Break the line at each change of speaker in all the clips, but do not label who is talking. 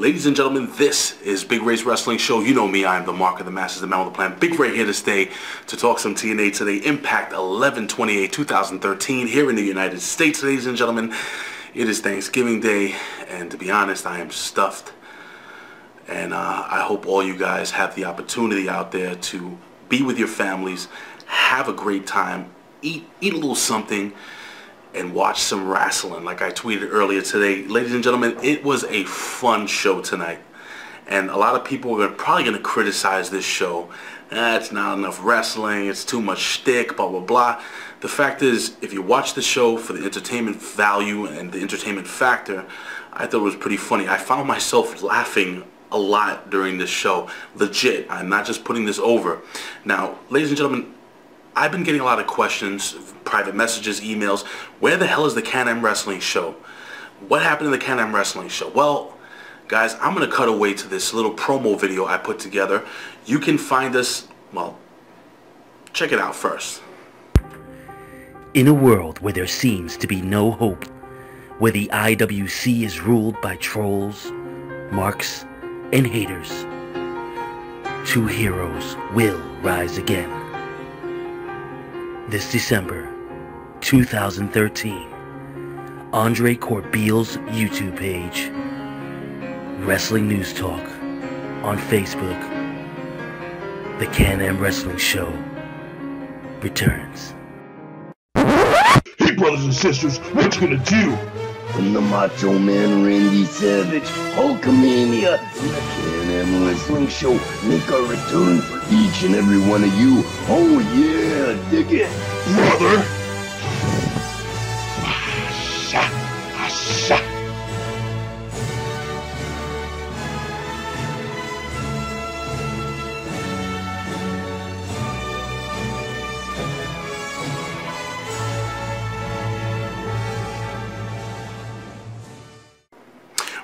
Ladies and gentlemen, this is Big Ray's Wrestling Show. You know me, I am the Mark of the Masters, the man on the plan. Big Ray here to stay to talk some TNA today. Impact 11/28/2013 here in the United States, ladies and gentlemen. It is Thanksgiving Day, and to be honest, I am stuffed. And I hope all you guys have the opportunity out there to be with your families, have a great time, eat a little something, and watch some wrestling like I tweeted earlier today. Ladies and gentlemen, it was a fun show tonight. And a lot of people are probably going to criticize this show. It's not enough wrestling, it's too much shtick, blah, blah, blah. The fact is, if you watch the show for the entertainment value and the entertainment factor, I thought it was pretty funny. I found myself laughing a lot during this show. Legit, I'm not just putting this over. Now, ladies and gentlemen, I've been getting a lot of questions, private messages, emails. Where the hell is the CANAM Wrestling Show? What happened in the CANAM Wrestling Show? Well, guys, I'm going to cut away to this little promo video I put together. You can find us, well, check it out first.
In a world where there seems to be no hope, where the IWC is ruled by trolls, marks, and haters, two heroes will rise again. This December 2013, Andre CORBEIL's YouTube page, Wrestling News Talk on Facebook, the CANAM Wrestling Show returns.
Hey brothers and sisters, what you gonna do?
From the Macho Man Randy Savage, Hulkamania, and the CANAM Wrestling Show make our return for each and every one of you. Oh yeah, dig it.
Brother!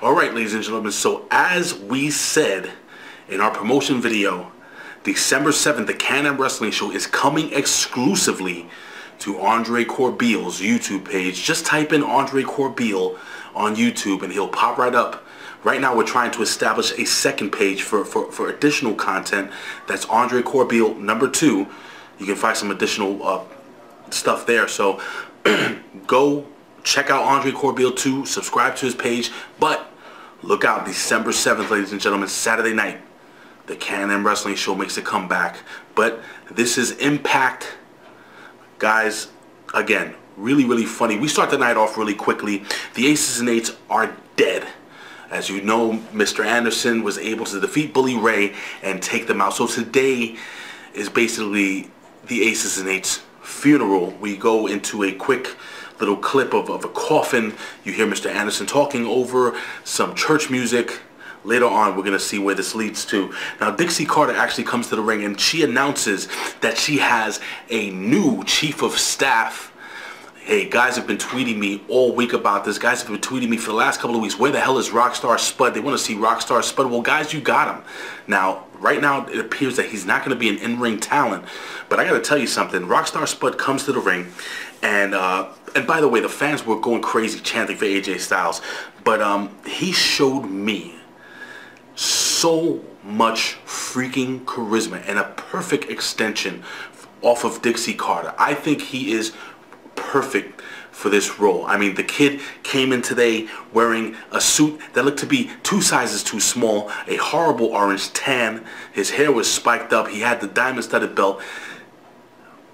Alright, ladies and gentlemen, so as we said in our promotion video, December 7th, the CANAM Wrestling Show is coming exclusively to Andre CORBEIL's YouTube page. Just type in Andre CORBEIL on YouTube and he'll pop right up. Right now we're trying to establish a second page for additional content. That's Andre CORBEIL #2. You can find some additional stuff there. So go check out Andre CORBEIL 2, subscribe to his page, but look out, December 7th, ladies and gentlemen, Saturday night, the CANAM Wrestling Show makes a comeback. But this is Impact. Guys, again, really, really funny. We start the night off really quickly. The Aces and Eights are dead. As you know, Mr. Anderson was able to defeat Bully Ray and take them out. So today is basically the Aces and Eights funeral. We go into a quick little clip of a coffin. You hear Mr. Anderson talking over some church music. Later on, we're going to see where this leads to. Now, Dixie Carter actually comes to the ring and she announces that she has a new chief of staff. Hey, guys have been tweeting me all week about this. Guys have been tweeting me for the last couple of weeks. Where the hell is Rockstar Spud? They want to see Rockstar Spud. Well, guys, you got him. Now, right now, it appears that he's not going to be an in-ring talent. But I got to tell you something. Rockstar Spud comes to the ring and by the way, the fans were going crazy chanting for AJ Styles. But he showed me so much freaking charisma and a perfect extension off of Dixie Carter. I think he is perfect for this role. I mean, the kid came in today wearing a suit that looked to be 2 sizes too small, a horrible orange tan. His hair was spiked up. He had the diamond-studded belt,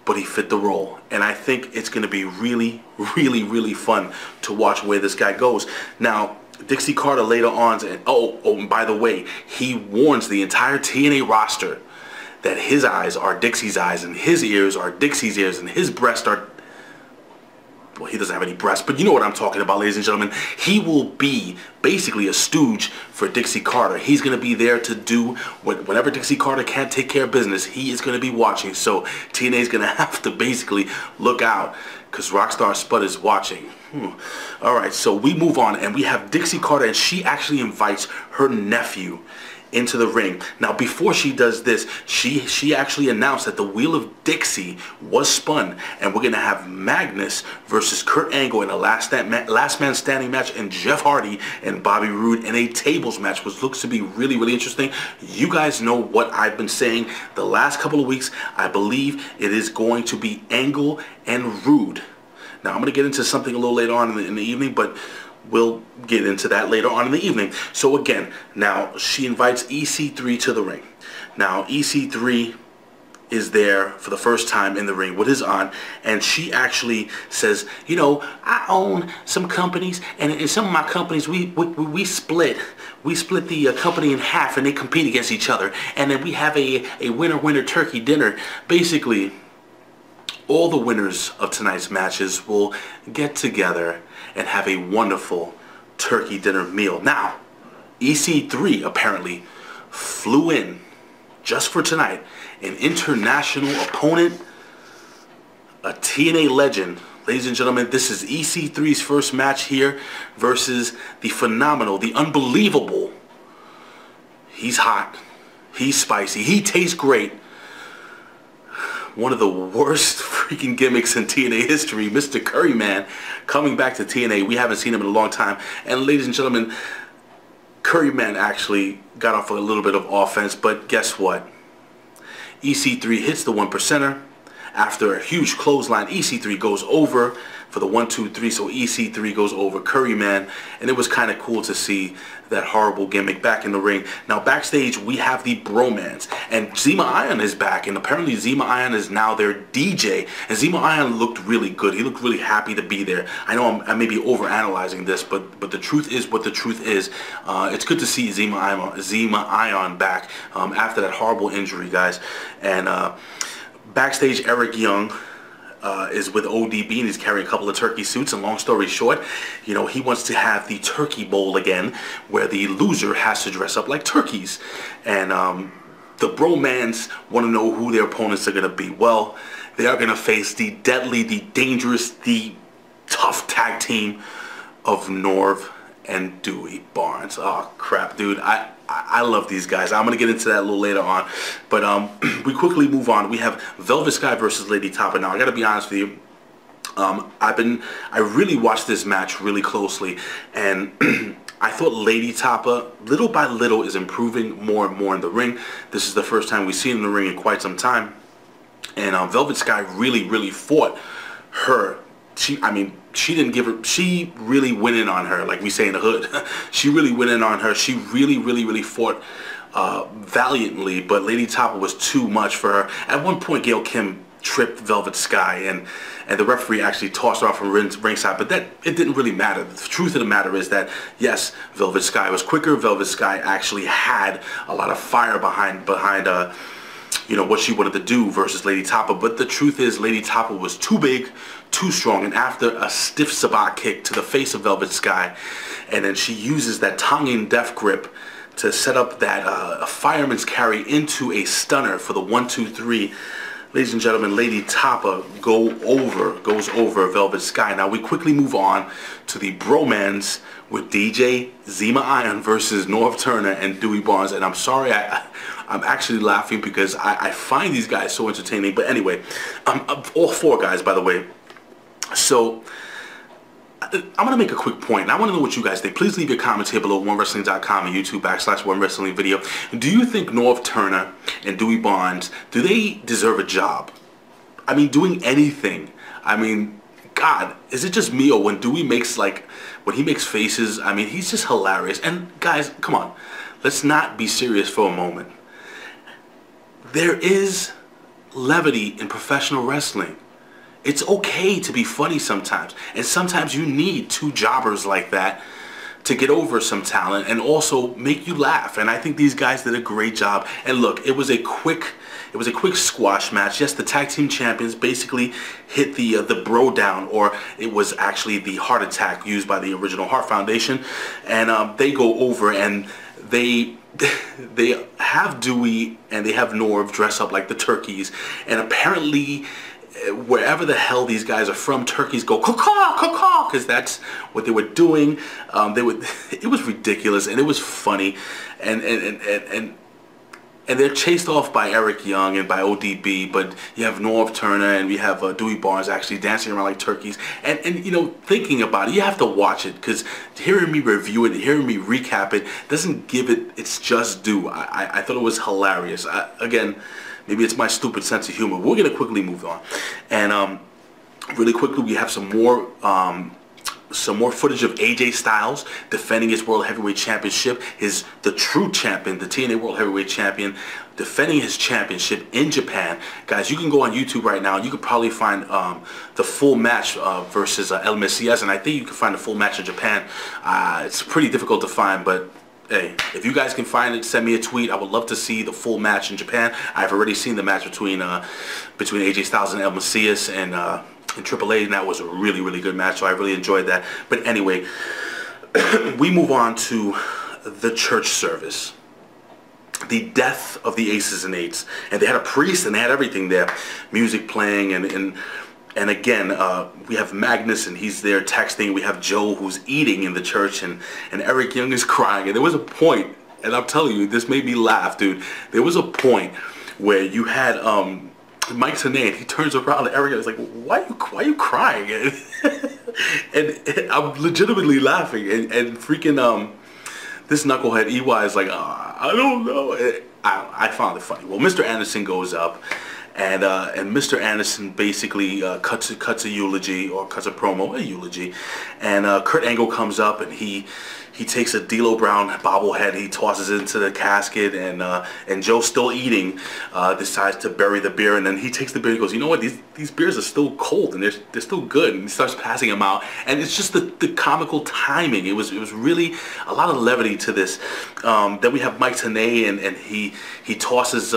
but he fit the role. And I think it's going to be really, really, really fun to watch where this guy goes. Now, Dixie Carter later on, and and by the way, he warns the entire TNA roster that his eyes are Dixie's eyes, and his ears are Dixie's ears, and his breasts are, well, he doesn't have any breasts, but you know what I'm talking about, ladies and gentlemen. He will be basically a stooge for Dixie Carter. He's going to be there to do whenever Dixie Carter can't take care of business, he is going to be watching. So TNA is going to have to basically look out because Rockstar Spud is watching. Alright, so we move on and we have Dixie Carter, and she actually invites her nephew into the ring. Now, before she does this, she actually announced that the wheel of Dixie was spun, and we're gonna have Magnus versus Kurt Angle in a last man standing match, and Jeff Hardy and Bobby Roode in a tables match, which looks to be really, really interesting. You guys know what I've been saying the last couple of weeks. I believe it is going to be Angle and Roode. Now, I'm gonna get into something a little later on in the evening, but we'll get into that later on in the evening. So again, now she invites EC3 to the ring. Now EC3 is there for the first time in the ring with his aunt, and she actually says, you know, I own some companies, and in some of my companies we split the company in half, and they compete against each other, and then we have a winner turkey dinner. Basically, all the winners of tonight's matches will get together and have a wonderful turkey dinner meal. Now, EC3 apparently flew in just for tonight an international opponent, a TNA legend. Ladies and gentlemen, this is EC3's first match here versus the phenomenal, the unbelievable. He's hot, he's spicy, he tastes great. One of the worst freaking gimmicks in TNA history, Mr. Curryman, coming back to TNA. We haven't seen him in a long time. And ladies and gentlemen, Curryman actually got off a little bit of offense, but guess what? EC3 hits the 1%er. After a huge clothesline, EC3 goes over for the 1, 2, 3. So EC3 goes over Curryman, and it was kind of cool to see that horrible gimmick back in the ring. Now backstage we have the bromance, and Zima Ion is back, and apparently Zima Ion is now their DJ, and Zima Ion looked really good. He looked really happy to be there. I know I may be overanalyzing this, but the truth is what the truth is. It's good to see Zima Ion back after that horrible injury, guys. And backstage, Eric Young is with ODB, and he's carrying a couple of turkey suits, and long story short, you know, he wants to have the turkey bowl again, where the loser has to dress up like turkeys. And the bromans want to know who their opponents are going to be. Well, they are going to face the deadly, the dangerous, the tough tag team of Norv and Dewey Barnes. Oh crap, dude, I love these guys. I'm gonna get into that a little later on, but we quickly move on. We have Velvet Sky versus Lady Tapa. Now I gotta be honest with you, I really watched this match really closely, and I thought Lady Tapa, little by little, is improving more and more in the ring. This is the first time we've seen her in the ring in quite some time, and Velvet Sky really fought her. She didn't give her, she really went in on her, like we say in the hood. She really went in on her. She really fought valiantly, but Lady Tapa was too much for her. At one point, Gail Kim tripped Velvet Sky, and the referee actually tossed her off from ringside, but it didn't really matter. The truth of the matter is that, yes, Velvet Sky was quicker. Velvet Sky actually had a lot of fire behind you know, what she wanted to do versus Lady Tapa, but the truth is Lady Tapa was too big, too strong, and after a stiff sabat kick to the face of Velvet Sky, and then she uses that Tongan death grip to set up that a fireman's carry into a stunner for the 1, 2, 3. Ladies and gentlemen, Lady Tapa goes over Velvet Sky. Now we quickly move on to the bromance with DJ Zima Ion versus Norv Turner and Dewey Barnes, and I'm sorry, I'm actually laughing because I find these guys so entertaining. But anyway, all four guys, by the way. So I'm going to make a quick point, and I want to know what you guys think. Please leave your comments here below, OneWrestling.com and YouTube/OneWrestling video. Do you think Norv Turner and Dewey Barnes, do they deserve a job? I mean, doing anything. I mean, God, is it just me, or when Dewey makes, like, when he makes faces, I mean, he's just hilarious. And guys, come on, let's not be serious for a moment. There is levity in professional wrestling. It's okay to be funny sometimes, and sometimes you need two jobbers like that to get over some talent and also make you laugh. And I think these guys did a great job. And look, it was a quick squash match. Yes, the tag team champions basically hit the bro down, or it was actually the heart attack used by the original Heart Foundation, and they go over, and they have Dewey and they have Norv dress up like the turkeys, and apparently wherever the hell these guys are from, turkeys go caw caw, because that's what they were doing. It was ridiculous, and it was funny, and they're chased off by Eric Young and by ODB, but you have Norv Turner and we have Dewey Barnes actually dancing around like turkeys. And you know, thinking about it, you have to watch it, because hearing me review it, hearing me recap it, doesn't give it its just due. I thought it was hilarious. Again, maybe it's my stupid sense of humor. We're going to quickly move on. And really quickly, we have some more footage of AJ Styles defending his World Heavyweight Championship, the true champion, the TNA World Heavyweight Champion, defending his championship in Japan. Guys, you can go on YouTube right now. You could probably find the full match versus El Mesías, and I think you can find the full match in Japan. It's pretty difficult to find, but hey, if you guys can find it, send me a tweet. I would love to see the full match in Japan. I've already seen the match between AJ Styles and El Mesías and in AAA, and that was a really, really good match, so I really enjoyed that. But anyway, we move on to the church service. The death of the Aces and Eights. And they had a priest and they had everything there. Music playing, and again, we have Magnus, and he's there texting. We have Joe, who's eating in the church, and Eric Young is crying. And there was a point, and I'm telling you, this made me laugh, dude. There was a point where you had Mike Tenay, and he turns around and Eric is like, why are you crying? and I'm legitimately laughing, and freaking this knucklehead EY is like, I don't know. I found it funny. Well, Mr. Anderson goes up, and Mr. Anderson basically cuts a eulogy, or cuts a promo, a eulogy, and Kurt Angle comes up, and he takes a D'Lo Brown bobblehead, he tosses it into the casket, and Joe, still eating, decides to bury the beer, and then he takes the beer and goes, you know what, these beers are still cold, and they're still good, and he starts passing them out, and it's just the comical timing. It was really a lot of levity to this. Then we have Mike Tenay, and he tosses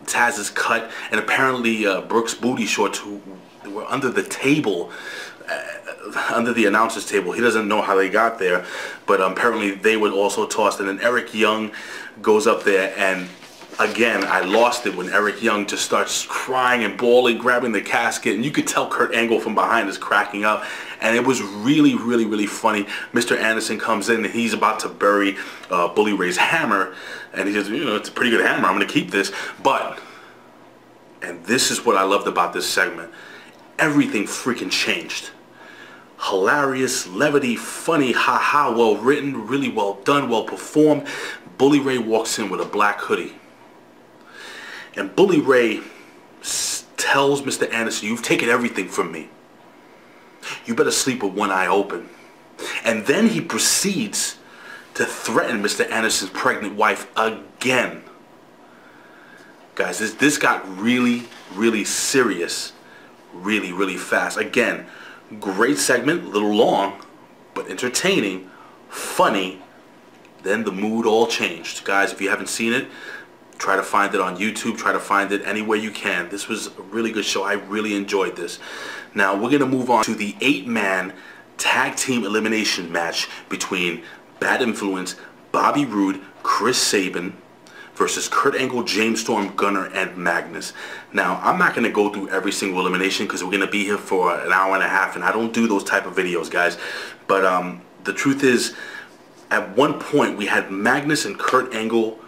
Taz's cut, and apparently Brooks' booty shorts, who were under the table, under the announcer's table. He doesn't know how they got there, but apparently they were also tossed. And then Eric Young goes up there, and again, I lost it when Eric Young just starts crying and bawling, grabbing the casket, and you could tell Kurt Angle from behind is cracking up, and it was really, really, really funny. Mr. Anderson comes in, and he's about to bury Bully Ray's hammer, and he says, you know, it's a pretty good hammer, I'm going to keep this. But, and this is what I loved about this segment, everything freaking changed. Hilarious, levity, funny, haha, well written, really well done, well performed. Bully Ray walks in with a black hoodie, and Bully Ray tells Mr. Anderson, you've taken everything from me. You better sleep with one eye open. And then he proceeds to threaten Mr. Anderson's pregnant wife again. Guys, this got really, really serious really, really fast. Again, great segment, a little long, but entertaining, funny. Then the mood all changed. Guys, if you haven't seen it, try to find it on YouTube. Try to find it anywhere you can. This was a really good show. I really enjoyed this. Now, we're going to move on to the 8-man tag team elimination match between Bad Influence, Bobby Roode, Chris Sabin, versus Kurt Angle, James Storm, Gunner, and Magnus. Now, I'm not going to go through every single elimination because we're going to be here for an hour and a half, and I don't do those type of videos, guys. But the truth is, at one point, we had Magnus and Kurt Angle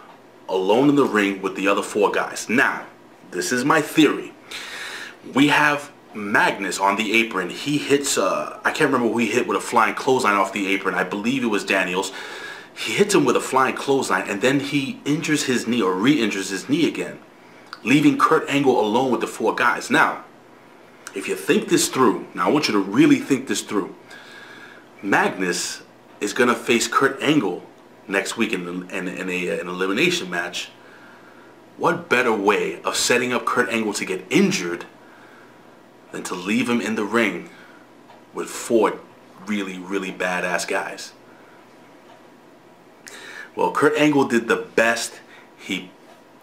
alone in the ring with the other 4 guys. Now, this is my theory. We have Magnus on the apron. He hits, I can't remember who he hit with a flying clothesline off the apron. I believe it was Daniels. He hits him with a flying clothesline, and then he injures his knee, or re-injures his knee again, leaving Kurt Angle alone with the 4 guys. Now, if you think this through, now I want you to really think this through. Magnus is going to face Kurt Angle next week in an elimination match. What better way of setting up Kurt Angle to get injured than to leave him in the ring with 4 really, really badass guys? Well, Kurt Angle did the best he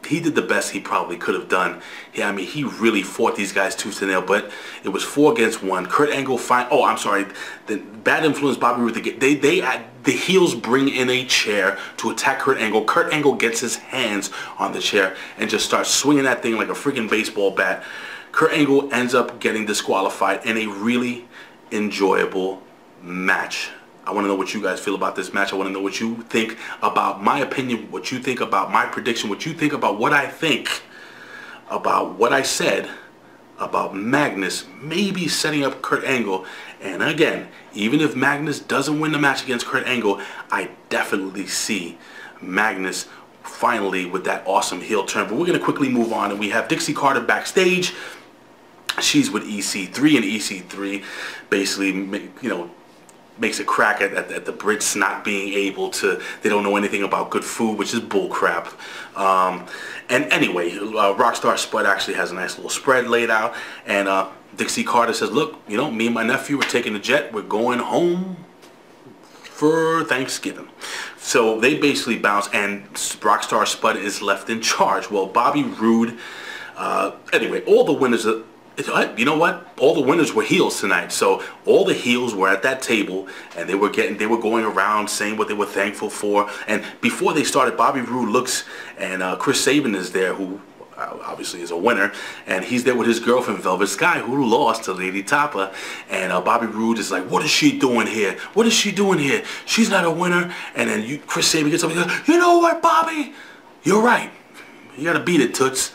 did the best he probably could have done. Yeah, I mean, he really fought these guys tooth and nail, but it was 4 against 1. Kurt Angle the Bad Influence, Bobby Roode, the heels bring in a chair to attack Kurt Angle. Kurt Angle gets his hands on the chair and just starts swinging that thing like a freaking baseball bat. Kurt Angle ends up getting disqualified in a really enjoyable match. I want to know what you guys feel about this match. I want to know what you think about my opinion, what you think about my prediction, what you think about what I think about what I said about Magnus maybe setting up Kurt Angle. And again, even if Magnus doesn't win the match against Kurt Angle, I definitely see Magnus finally with that awesome heel turn. But we're going to quickly move on, and we have Dixie Carter backstage. She's with EC3, and EC3 basically, you know, makes a crack at the Brits not being able to, they don't know anything about good food, which is bull crap. And anyway, Rockstar Spud actually has a nice little spread laid out, and Dixie Carter says, look, you know, me and my nephew are taking the jet, we're going home for Thanksgiving. So they basically bounce, and Rockstar Spud is left in charge. Well, Bobby Roode, anyway, all the winners are, you know what? All the winners were heels tonight. So all the heels were at that table, and they were going around saying what they were thankful for. And before they started, Bobby Roode looks, and Chris Sabin is there, who obviously is a winner, and he's there with his girlfriend Velvet Sky, who lost to Lady Tapa. And Bobby Roode is like, what is she doing here? What is she doing here? She's not a winner. And then Chris Sabin gets up and goes, you know what, Bobby? You're right. You gotta beat it, Toots.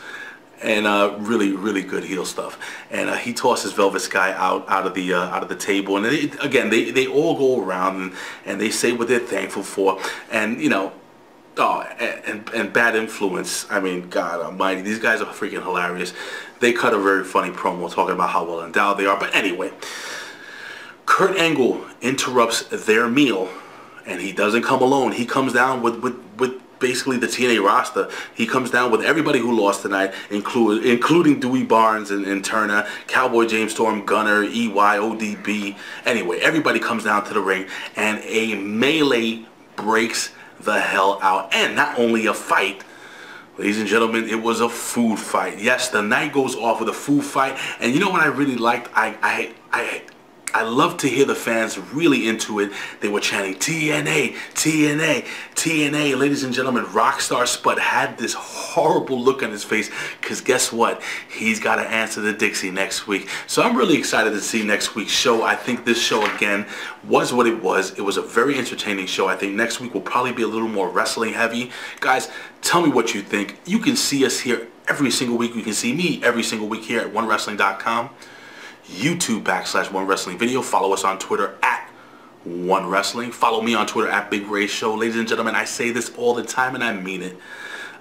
And really, really good heel stuff. And he tosses Velvet Sky out of the table. And they all go around and they say what they're thankful for. And you know, and Bad Influence. I mean, God Almighty, these guys are freaking hilarious. They cut a very funny promo talking about how well endowed they are. But anyway, Kurt Angle interrupts their meal, and he doesn't come alone. He comes down with basically the TNA roster. He comes down with everybody who lost tonight, including Dewey Barnes and Turner, Cowboy James Storm, Gunner, EY, ODB. Anyway, everybody comes down to the ring, and a melee breaks the hell out. And not only a fight, ladies and gentlemen, it was a food fight. Yes, the night goes off with a food fight. And you know what I really liked? I love to hear the fans really into it. They were chanting TNA, TNA, TNA. Ladies and gentlemen, Rockstar Spud had this horrible look on his face, because guess what? He's got to answer to Dixie next week. So I'm really excited to see next week's show. I think this show, again, was what it was. It was a very entertaining show. I think next week will probably be a little more wrestling heavy. Guys, tell me what you think. You can see us here every single week. You can see me every single week here at OneWrestling.com. YouTube.com/OneWrestling Video. Follow us on Twitter at OneWrestling. Follow me on Twitter at Big Ray Show. Ladies and gentlemen, I say this all the time and I mean it.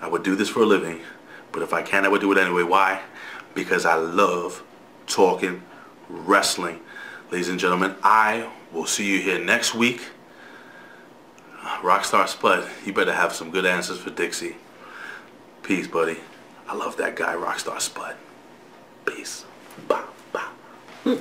I would do this for a living, but if I can, I would do it anyway. Why? Because I love talking wrestling. Ladies and gentlemen, I will see you here next week. Rockstar Spud, you better have some good answers for Dixie. Peace, buddy. I love that guy, Rockstar Spud. Peace. Bye. Bye.